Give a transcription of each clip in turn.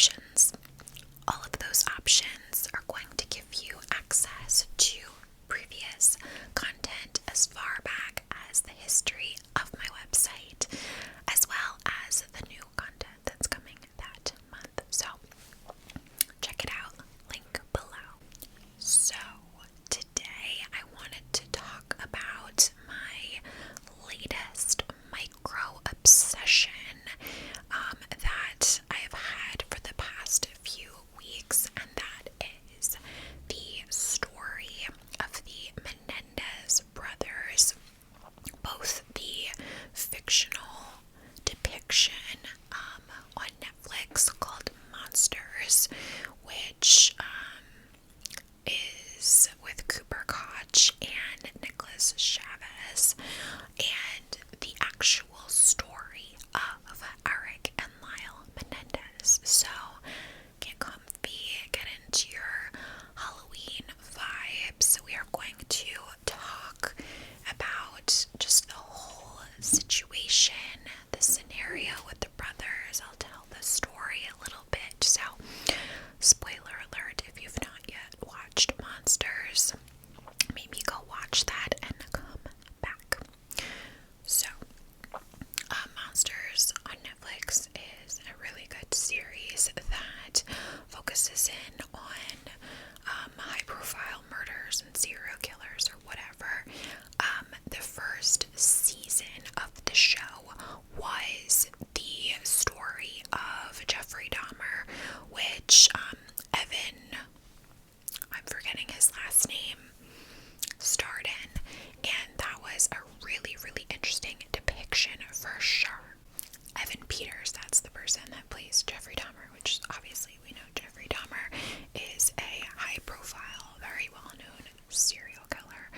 options. All of those options are going to give you access to previous content as far back as the history of my website, as well as the new content that's coming that month. So check it out, link below. So today I wanted to talk about my latest micro obsession that I've had for the past few weeks, and that is the story of the Menendez brothers, both the fictional depiction on Netflix called Monsters, which is with Cooper Koch and Nicholas Chavez, and the actual story of Eric and Lyle Menendez. So get comfy, get into your Halloween vibes. We are going to talk about just the whole situation, the scenario with the brothers. I'll tell the story a little bit. So, spoiler alert, if you've not yet watched Monsters, maybe go watch that and come back. So, Monsters on Netflix is a really good series that focuses in on high-profile murders and serial killers or whatever. The first season of the show was the story of Jeffrey Dahmer, which Evan, I'm forgetting his last name, starred in, and that was a really, really interesting depiction for sure. Evan Peters, that's the person that plays Jeffrey Dahmer, which obviously we know Jeffrey Dahmer is a high-profile, very well-known serial killer.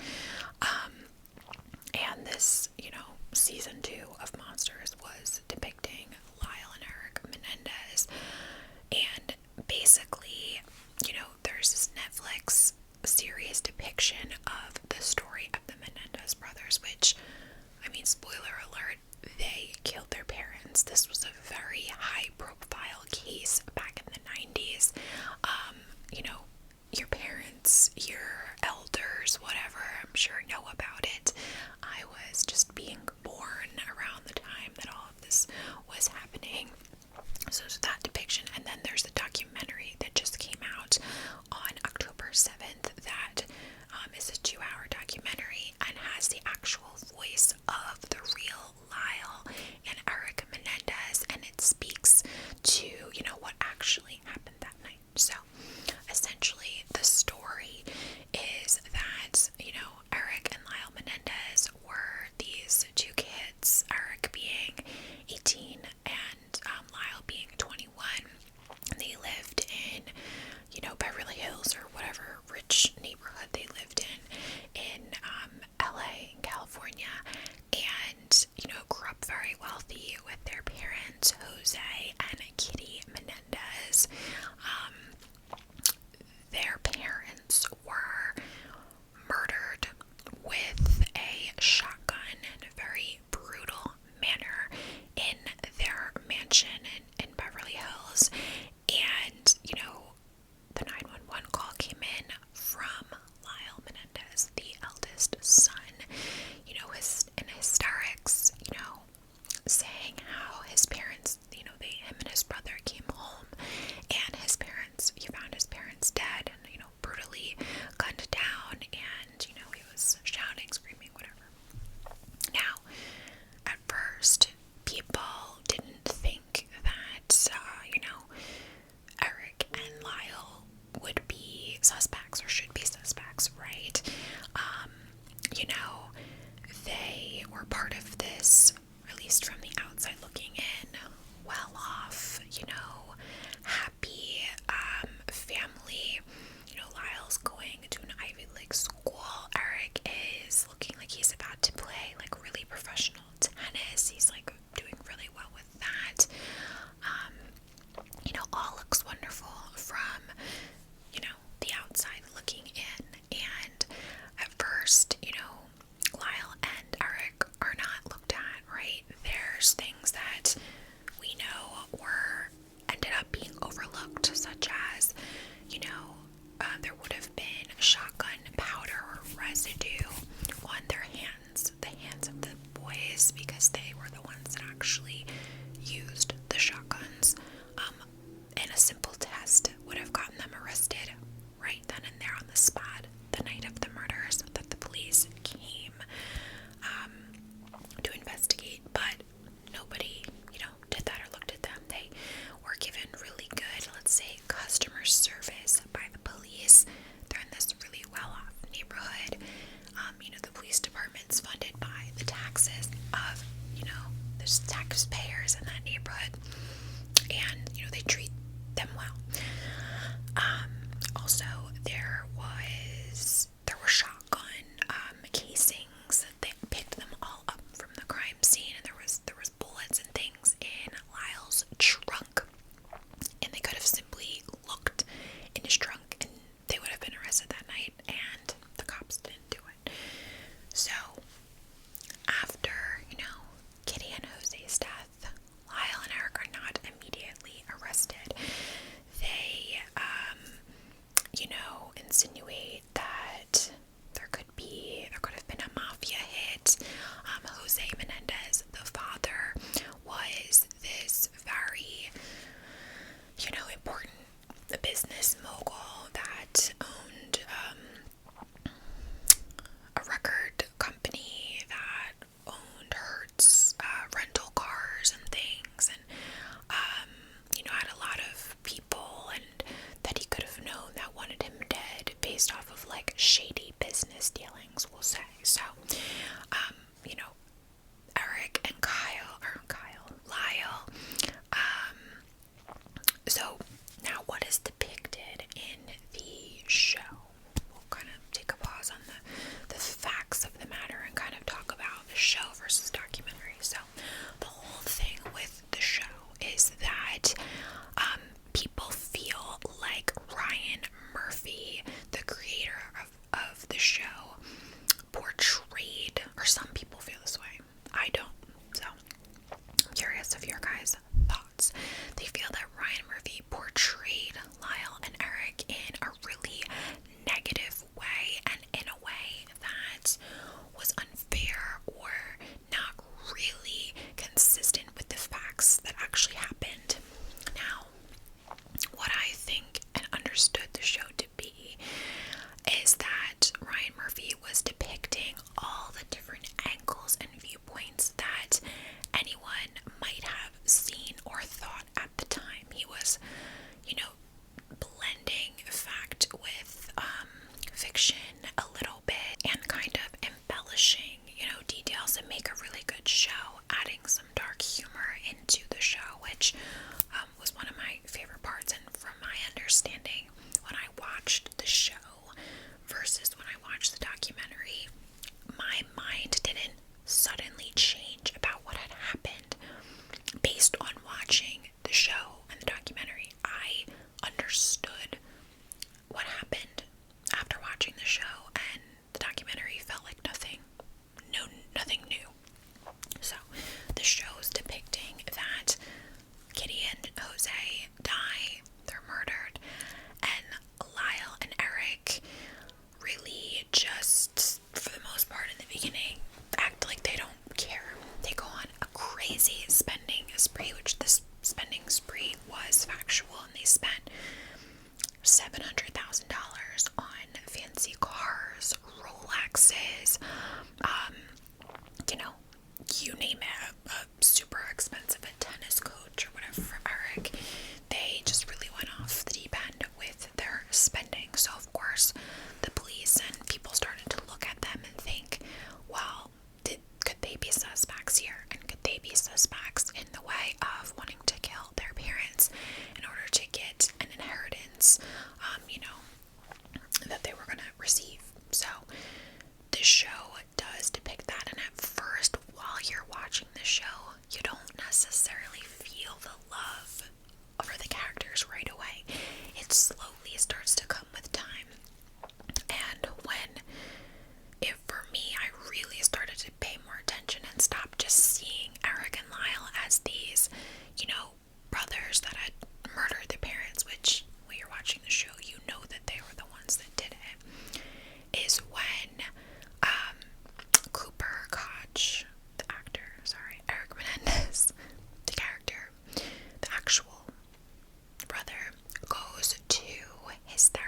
And this, season 2 of Monsters was depicting Lyle and Eric Menendez, and basically, there's this Netflix series depiction of the story of the Menendez brothers, which, spoiler alert, they killed their parents. This was a very high-profile case back in the 90s. Your parents, your elders, whatever, I'm sure know about it. I was just being born around the time that all of this was happening. So there's that depiction, and then there's the documentary that just came out on October 7th that is a 2-hour documentary and has the actual voice of the real Lyle and Eric Menendez, and it speaks to, what actually happened that night. So essentially the story is that, Eric and Lyle Menendez were these two kids, Eric being 18 and Lyle being 21. They lived in, Beverly Hills or whatever rich neighborhood they lived in LA, in California, and, grew up very wealthy with their parents, Jose and Kitty Menendez. Their parents were murdered with a shotgun in a very brutal manner in their mansion in Beverly Hills. And, the 911 call came in from Lyle Menendez, the eldest son, in hysterics, saying how his parents, him and his brother came home, and he found his parents dead and, brutally spot the night of the murders that the police came to investigate, but nobody, did that or looked at them. They were given really good, let's say, customer service by the police. They're in this really well-off neighborhood. The police department's funded by the taxes of, the taxpayers in that neighborhood, and, they treat them well. Also, there were shotgun casings. They picked them all up from the crime scene, and there was bullets and things in Lyle's trunk, and they could have simply looked in his trunk and they would have been arrested that night, and the cops didn't do it. So after, Kitty and Jose's death, Lyle and Eric are not immediately arrested. They insinuate that there could have been a mafia hit. Jose Menendez, the father, was this very, important business mogul that owned a record company that owned Hertz rental cars and things, and had a lot of people, and that he could have known that wanted him dead based off of like shady business dealings, we'll say. So Eric and Lyle. So now what is depicted in the show? We'll kind of take a pause on the facts of the matter and kind of talk about the show versus documentary. So the whole thing with the show is that people feel like Ryan Murphy, the creator of the show, portrayed, or some people feel this way. I don't. So I'm curious of your guys' thoughts. They feel that Ryan Murphy portrayed Lyle and Eric in a really negative way, and in a way that was unfair or not really consistent with the facts that actually happened. Now, what I think and understood the show to be is that Ryan Murphy was depicting all the different angles and viewpoints that anyone might have seen or thought at the time. He was, blending fact with fiction a little bit and kind of embellishing, details and make a really good show, adding some dark humor into the show, which was one of my favorite parts. And from my understanding, when I watched the show versus when I watched the documentary, my mind didn't suddenly change about what had happened based on watching the show and the documentary. I understood what happened after watching the show, and the documentary felt like nothing new. So the show's depicting that Kitty and Jose die, they're murdered, and Lyle and Eric really just, for the most part in the beginning, act like they don't care. They go on a crazy spending spree, which this spending spree was factual, and they spent $700,000 on fancy cars, Rolexes, you name it, a super expensive tennis coach or whatever for Eric. They just really went off the deep end with their spending. So of course the police and people started to look at them and think, well, could they be suspects here? And could they be suspects in the way of wanting to kill their parents in order to get an inheritance, that they were going to receive? So the show does depict that, and at first, while you're watching the show, you don't necessarily feel the love for the characters right away. It slowly starts to come with time. And for me, I really started to pay more attention and stop just seeing Eric and Lyle as these, brothers that had murdered their parents, which when you're watching the show, you know that they were the ones that did it, is when Cooper Koch, the actor, Eric Menendez, the character, the actual brother, goes to his therapist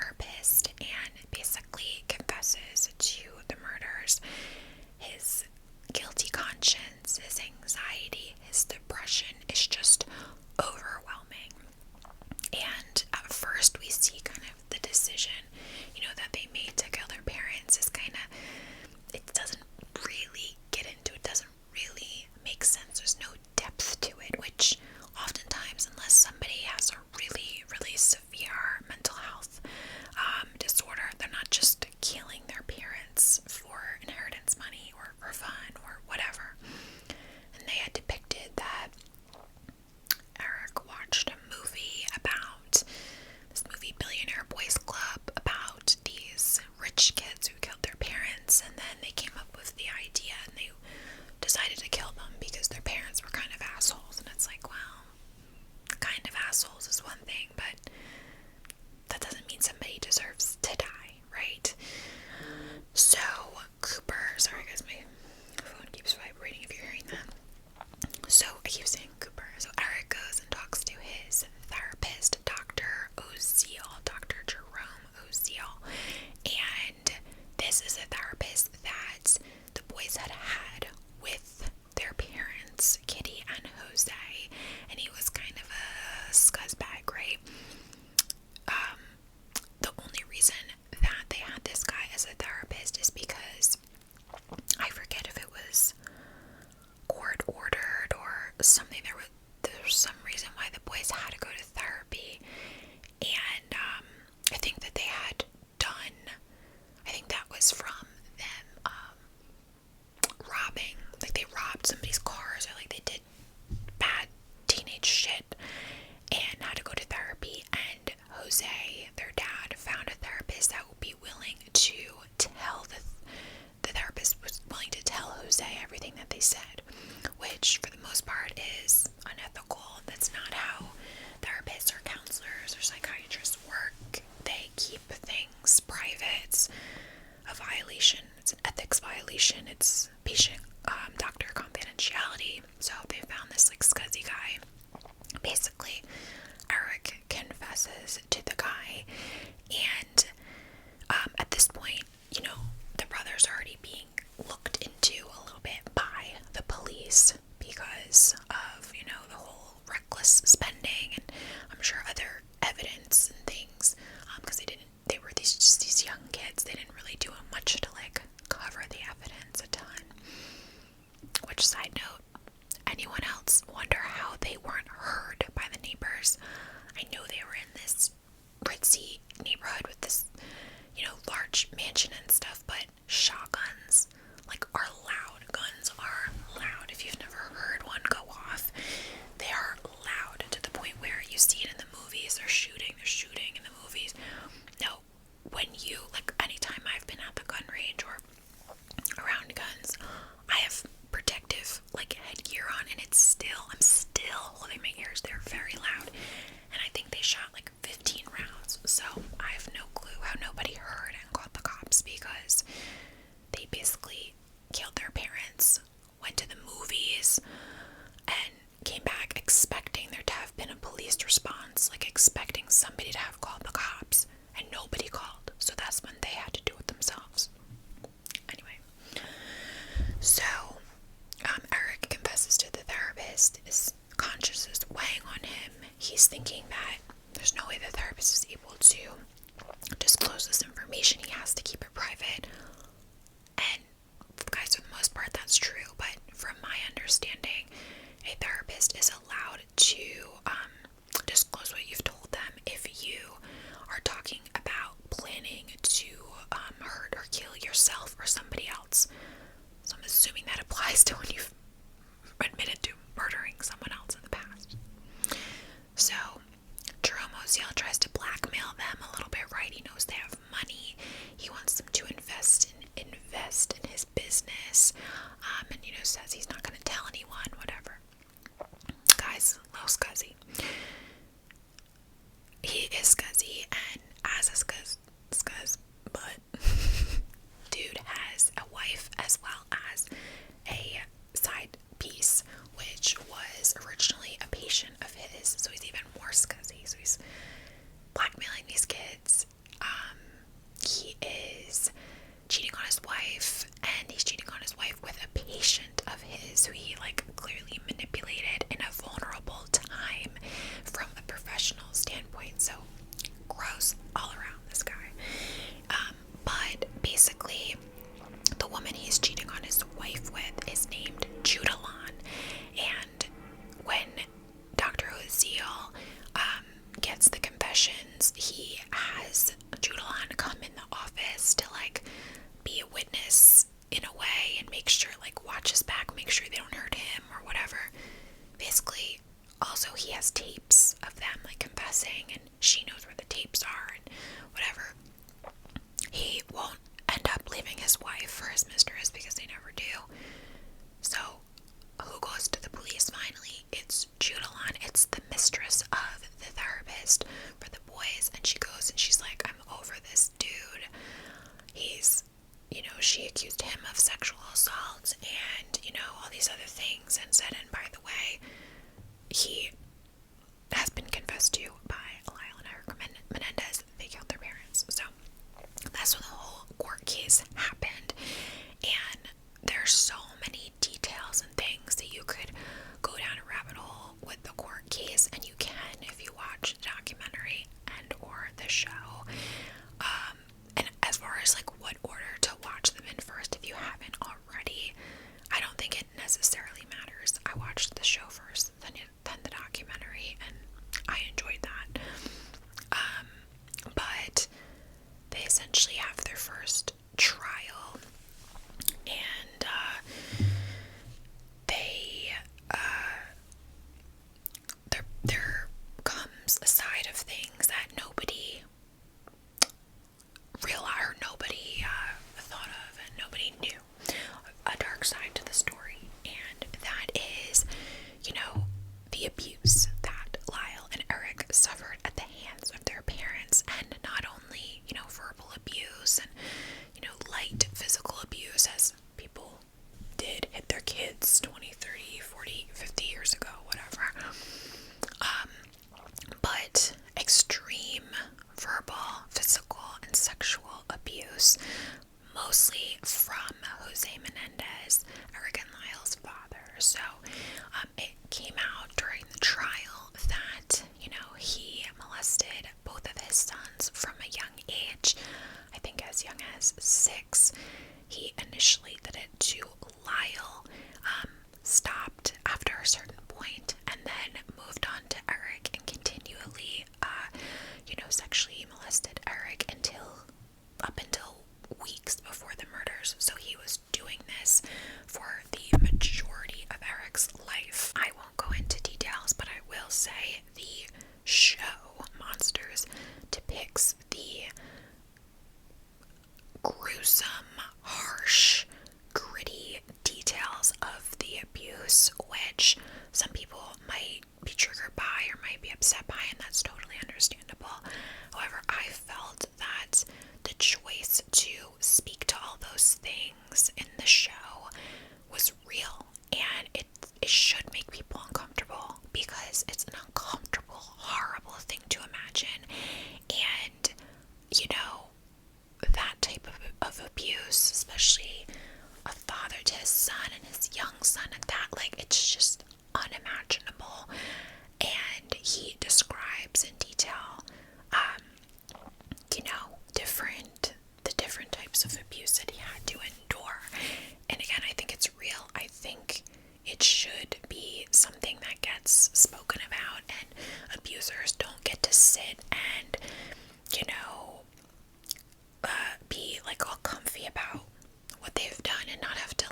Jose, their dad, found a therapist that would be willing to tell the therapist was willing to tell Jose everything that they said, which for the most part is unethical. That's not how therapists or counselors or psychiatrists work. They keep things private. It's a violation. It's an ethics violation. It's patient doctor confidentiality. So they found this like scuzzy guy. Basically, Eric confesses to the guy, and at this point, you know, the brother's already being looked into a little bit by the police because of, you know, the whole reckless spending and I'm sure other evidence and things, because they were just these young kids. They didn't really do much to like cover the evidence a ton. Which, side note, anyone else wonder how they weren't heard by the neighbors? I know they were in this ritzy neighborhood with this, you know, large mansion and stuff, but shotguns, like, are loud. Guns are loud. If you've never heard one go off, they are loud to the point where you see it in the movies. They're shooting in the movies. No, when you, like, anytime I've been at the gun range or around guns, I have protective, like, headgear on, and I'm still holding my ears. They're very loud, and I think they shot like 15 rounds, so I have no clue how nobody heard and called the cops, because they basically killed their parents, went to the movies, and came back expecting there to have been a police response, like expecting somebody to have called the cops, and nobody called, so that's when they had to do it themselves. Anyway, so Eric confesses to the therapist. His conscience is weighing on him. He's thinking that there's no way the therapist is able to disclose this information. He has to keep it private. And guys, for the most part, that's true. But from my understanding, a therapist is allowed to disclose what you've told them if you are talking about planning to hurt or kill yourself or somebody else. So I'm assuming that applies to when you've admitted to murdering someone else in the past. So Jerome Osiel tries to blackmail them a little bit, right? He knows they have money. He wants them to invest in his business, and, you know, says he's not going to tell anyone, whatever. Guys, a little scuzzy. He is scuzzy, and as a scuzz, but dude has a wife as well as a side piece, which was originally a patient of his, so he's even more scuzzy. So he's blackmailing these kids. He is cheating on his wife, and he's cheating on his wife with a patient of his who he, like, clearly manipulated in a vulnerable time from a professional standpoint. So gross all around, this guy. But basically, the woman he's cheating on his wife with is named Judalon, and when Dr. Oziel gets the confessions, he has Judalon come in the office to, like, be a witness in a way and make sure, like, watch his back, make sure they don't hurt him or whatever. Basically, also he has tapes of them, like, confessing, and she knows where the tapes are and whatever. He won't end up leaving his wife for his mistress because they never do. So who goes to the police finally? It's Judalon. It's the mistress of the therapist for the boys, and she goes and she's like, I'm over this dude. He's, you know, she accused him of sexual assault and, you know, all these other things, and said, and by the way, he has been confessed to by Lyle and Eric Menendez. They killed their parents. So that's when the whole court case happened, and there's so many details and things that you could go down a rabbit hole with the court case, and you can if you watch the documentary and or the show. And as far as, like, what order to watch them in first, if you haven't already, I don't think it necessarily matters. I watched the show first, then the documentary, and I enjoyed that. But they essentially have their first trial, and there comes a side of things that nobody Jose Menendez, Eric and Lyle's father. So it came out during the trial that, he molested both of his sons from a young age, I think as young as 6. He initially did it to Lyle, stopped after a certain point, and then moved on to Eric and continually, sexually molested Eric up until weeks before the murders. So he was doing this for the majority of Eric's life. I won't go into details, but I will say the show Monsters depicts the gruesome, harsh, gritty details of the abuse, which some people might be triggered by or might be upset by, and that's totally understandable. However, I felt that the choice to speak to all those things in the show was real, and it should make people uncomfortable, because it's an uncomfortable, horrible thing to imagine. And that type of abuse, especially a father to his son and his young son at that, it's just unimaginable. And he describes in detail, the different types of abuse that he had to endure. And again, I think it's real. I think it should be something that gets spoken about, and abusers don't get to sit and, be all comfy about what they've done and not have to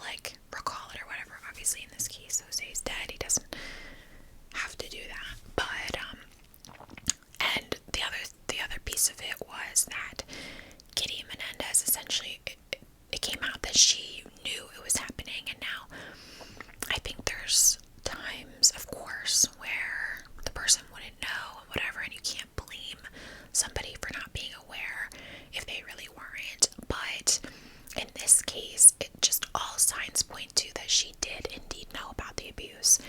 recall it or whatever. Obviously, in this case, Jose's dead. He doesn't have to do that. But and the other piece of it was that Kitty Menendez, essentially, it came out that she knew it was happening, and now I think there's times, of course, where the person wouldn't know and whatever, and you can't blame somebody for not being aware if they really weren't. But in this case, it just all signs point to that she did indeed know about the abuse.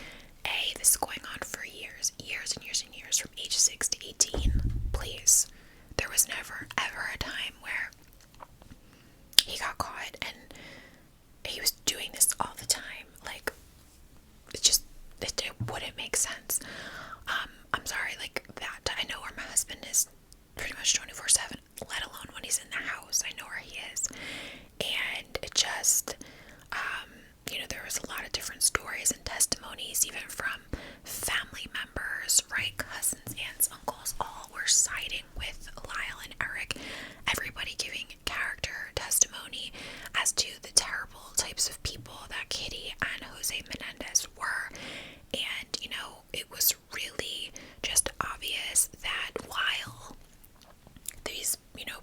This is going on for years and years and years, from age 6 to 18. Please. There was never, ever a time where he got caught and he was doing this all the time. It wouldn't make sense. I'm sorry, that, I know where my husband is pretty much 24/7, let alone when he's in the house. I know where he is. And it just, there was a lot of different stories and testimonies, even from family members, right? Cousins, aunts, uncles, all were siding with Lyle and Eric. Everybody giving character testimony as to the terrible types of people that Kitty and Jose Menendez were. And, it was really just obvious that while these,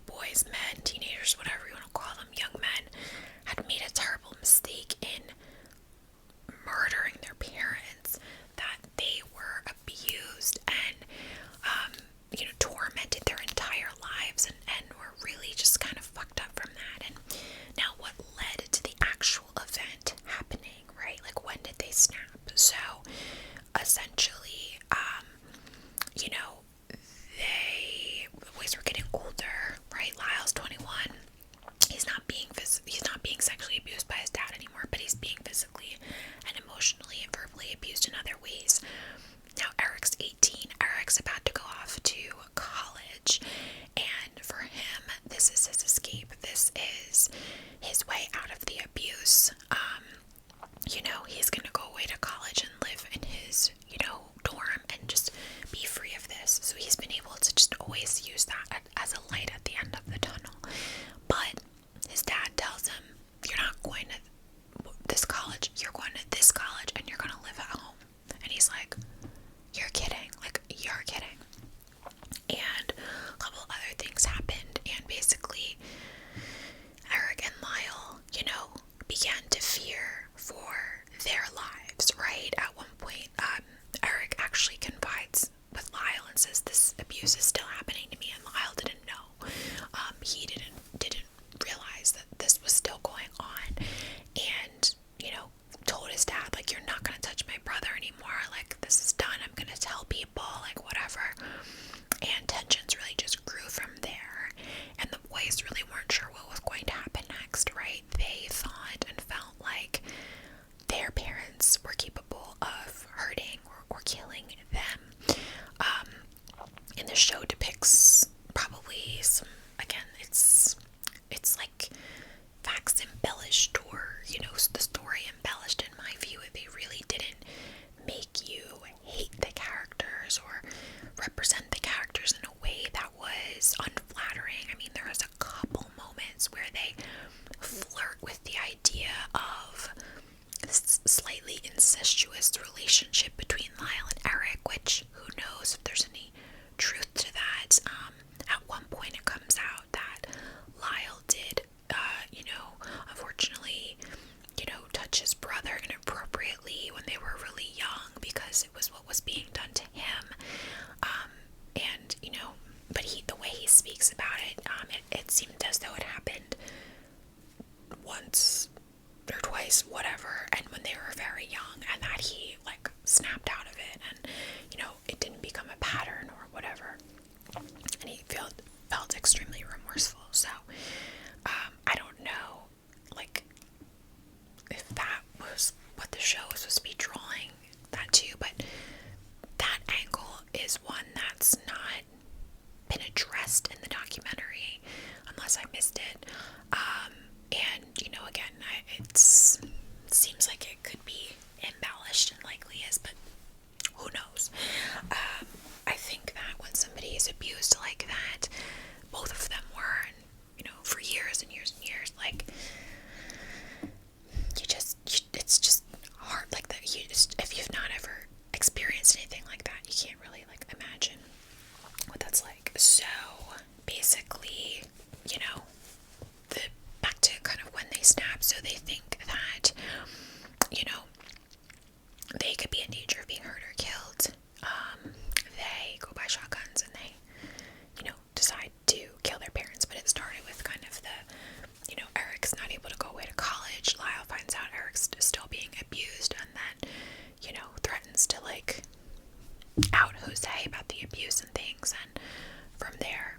boys, men, teenagers, whatever you want to call them, young men, had made a terrible mistake in murdering their parents, that they were abused and, tormented their entire lives, and were really just kind of fucked up from that. And now what led to the actual event happening, right? When did they snap? So essentially, the boys were getting older, right? Lyle's 21. He's not being sexually abused by his dad anymore, but he's being physically and emotionally and verbally abused in other ways. Now Eric's 18. Eric's about to go off to college, and for him, this is his escape. This is his way out of the abuse. He's gonna go away to college and live in his, dorm and just be free of this. So he's been able to just always use that as a light at the end of the tunnel. But his dad tells him, you're not going to this college, you're going to this college, and you're going to live at home. And he's like, you're kidding. You're kidding. And a couple other things happened, and basically Eric and Lyle, began to fear for their lives, right? At one point, Eric actually confides with Lyle and says, this abuse is still happening to me, and Lyle didn't know. relationship between Lyle and Eric, which who knows if there's any truth to that. At one point it comes out that Lyle did, unfortunately, touch his brother inappropriately when they were really young because it was what was being done to him. And, but the way he speaks about it, it seemed as though it happened once or twice, whatever, and when they were very young, and that he, like, snapped out of it, and, it didn't become a pattern or whatever, and he felt extremely remorseful. So, I don't know, like, if that was what the show was supposed to be drawing that to, but that angle is one that's not been addressed in the documentary, unless I missed it. And, again, it seems like it could be embellished, and likely is, but who knows. I think that when somebody is abused like that, both of them were, and, for years and years and years, like, it's just hard, like, that if you've not ever experienced anything like that, you can't really, like, imagine what that's like. So, basically, back to kind of when they snap, so they think that, they could be in danger of being hurt or killed. They go buy shotguns and they, decide to kill their parents, but it started with kind of the, Eric's not able to go away to college. Lyle finds out Eric's still being abused, and then, threatens to, like, out Jose about the abuse and things, and from there,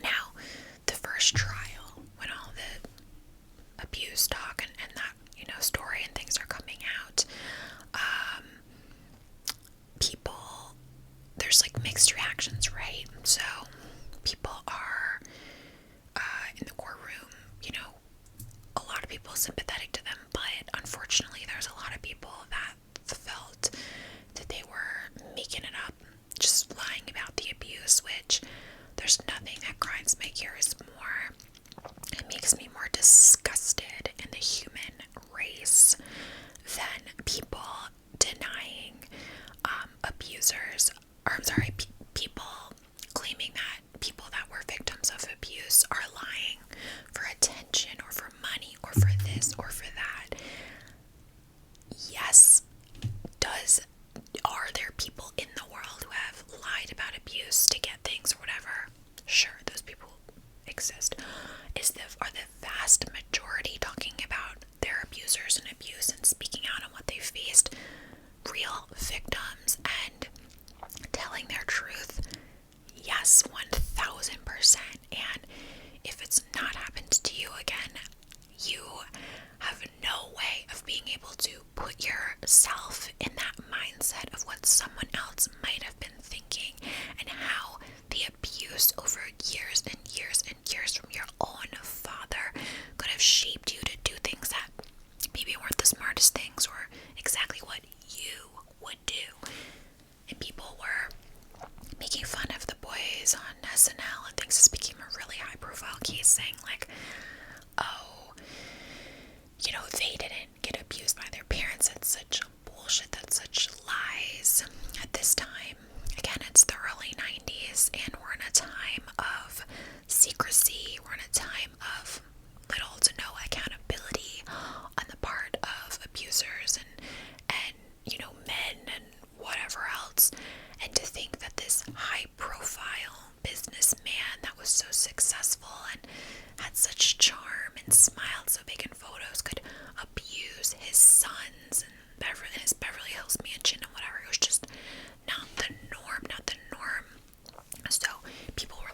now, the first trial, when all the abuse talk and that, story and things are coming out, people, there's, like, mixed reactions, right? So, people are, in the courtroom, a lot of people sympathetic to them, but unfortunately, there's a lot of people that felt that they were making it up, just lying about the abuse, which there's nothing that grinds my gears more. It makes me more disgusted in the human race than people denying abusers, or I'm sorry, people claiming that people that were victims of abuse are lying for attention or for money or for this or for that. Yes, are there people in the world who have lied about abuse to get things or whatever? Sure, those people exist. Are the vast majority talking about their abusers and abuse and speaking out on what they faced real victims and telling their truth? Yes, 1000%. And if it's not happened to you again, you have no way of being able to put yourself in that mindset of what someone else might have been thinking, and how the abuse over years and years and years from your own father could have shaped you to do things that maybe weren't the smartest things or exactly what you would do. And people were making fun of the boys on SNL and things. This became a really high profile case, saying, like, oh, they didn't get abused by their parents. That's such bullshit. That's such lies. At this time, again, it's the early 90s, and we're in a time of secrecy. We're in a time of little to no accountability on the part of abusers and men and whatever else. And to think that this high profile businessman that was so successful and had such charm and smiled so big in photos could abuse his sons and his Beverly Hills mansion and whatever, it was just not the norm. So people were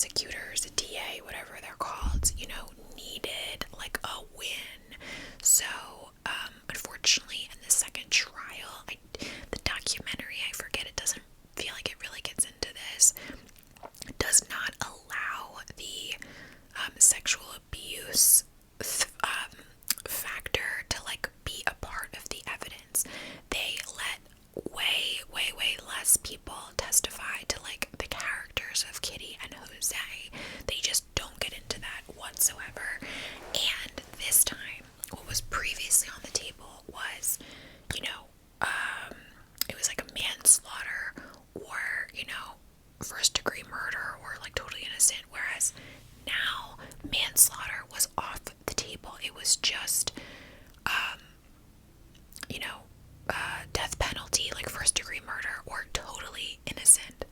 prosecutors, a DA, whatever they're called, you know, needed like a win. So, unfortunately, in the second trial, the documentary, I forget, it doesn't feel like it really gets into this, does not allow the sexual abuse factor to like be a part of the evidence. They let way less people testify to like the characters of Kitty and Jose. They just don't get into that whatsoever. And this time, what was previously on the table was, you know, it was like a manslaughter or, you know, first degree murder or like totally innocent, whereas now manslaughter was off the table. It was just you know, death penalty, like first degree murder or totally innocent,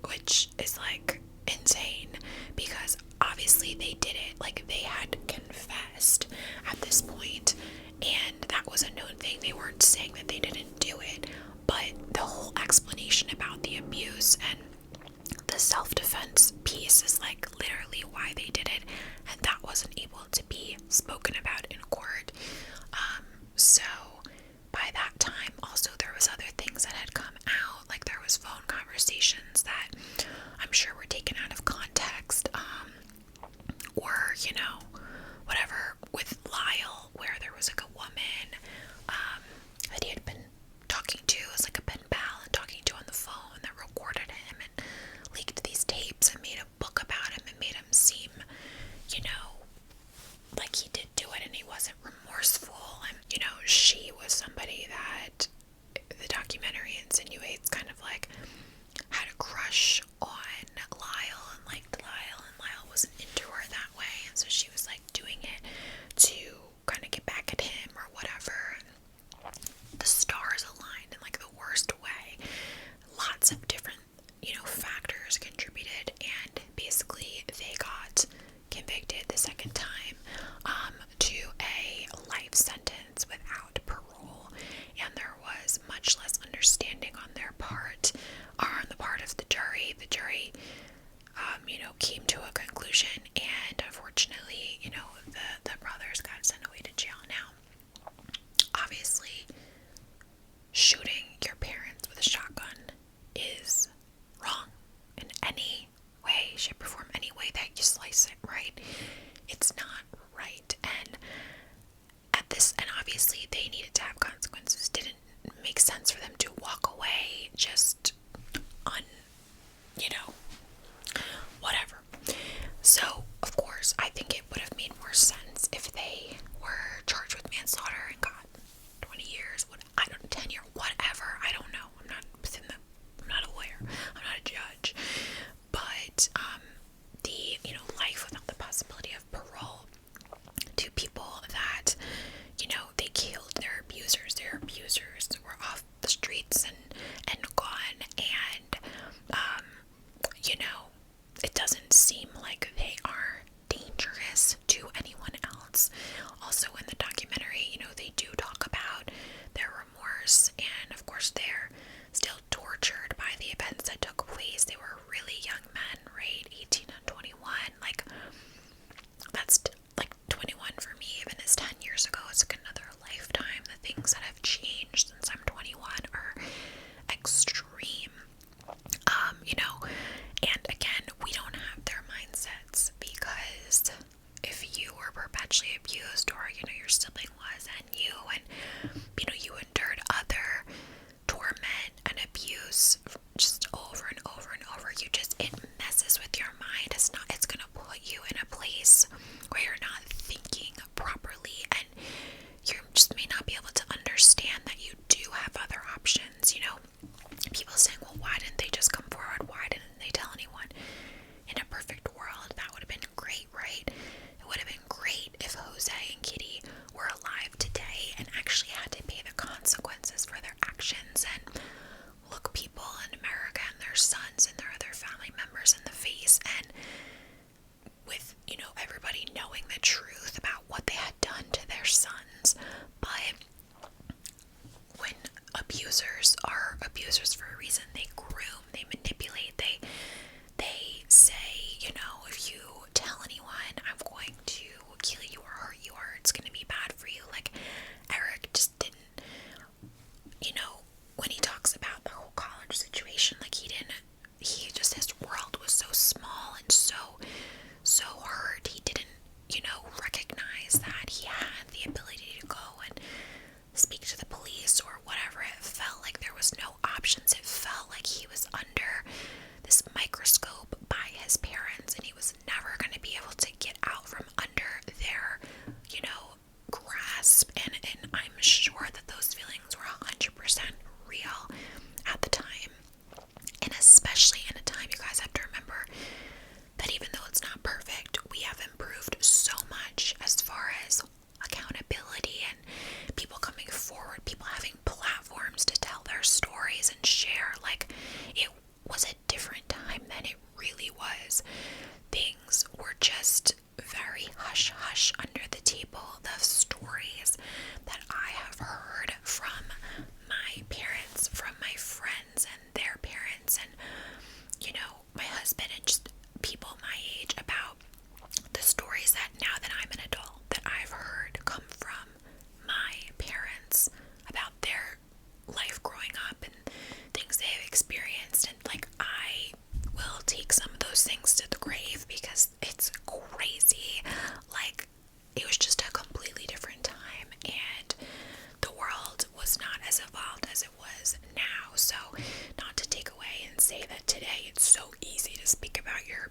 which is like insane because obviously they did it, like they had confessed at this point, and that was a known thing. They weren't saying that they didn't do it, but the whole explanation about the abuse and the self-defense piece is like literally why they did it, and that wasn't able to be spoken about in court. So by that time also there was other things that had come out, like there was phone conversations that I'm sure were taken out of context, or, you know, whatever, with Lyle, where there was like a woman that he had been talking to as like a pen pal and talking to on the phone that recorded him and leaked these tapes and made a book about him and made him seem, you know, like he did do it and he wasn't remorseful. And, you know, she was somebody that the documentary insinuates kind of like had a crush on Lyle and liked Lyle, and Lyle wasn't into her that way, and so she was like doing it to kind of get back at him or whatever. The stars aligned in like the worst way. Lots of different, you know, factors contributed, and basically they got convicted the second time to a life sentence without parole, and there was much less understanding on their part, or on the part of the jury. The jury, you know, came to a conclusion, and unfortunately, you know, the brothers got sent away to jail. Now, obviously, shooting your parents with a shotgun is wrong in any way, shape, or form, any way that you slice it, right? It's not right. And and obviously they needed to have consequences. Didn't make sense for them to walk away just on, you know, whatever. So, of course, I think it would have made more sense if they were charged with manslaughter and got 20 years, 10 years, whatever. I don't know. I'm not a lawyer. I'm not a judge. But the, you know, life without the possibility of parole to people that, you know, they killed their abusers. Their abusers were off the streets and gone, and you know, it doesn't seem like they are dangerous to anyone else. Also in the documentary, you know, they do talk about their remorse, and of course they're still tortured by the events that took place. They were really young men, right?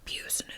abuse and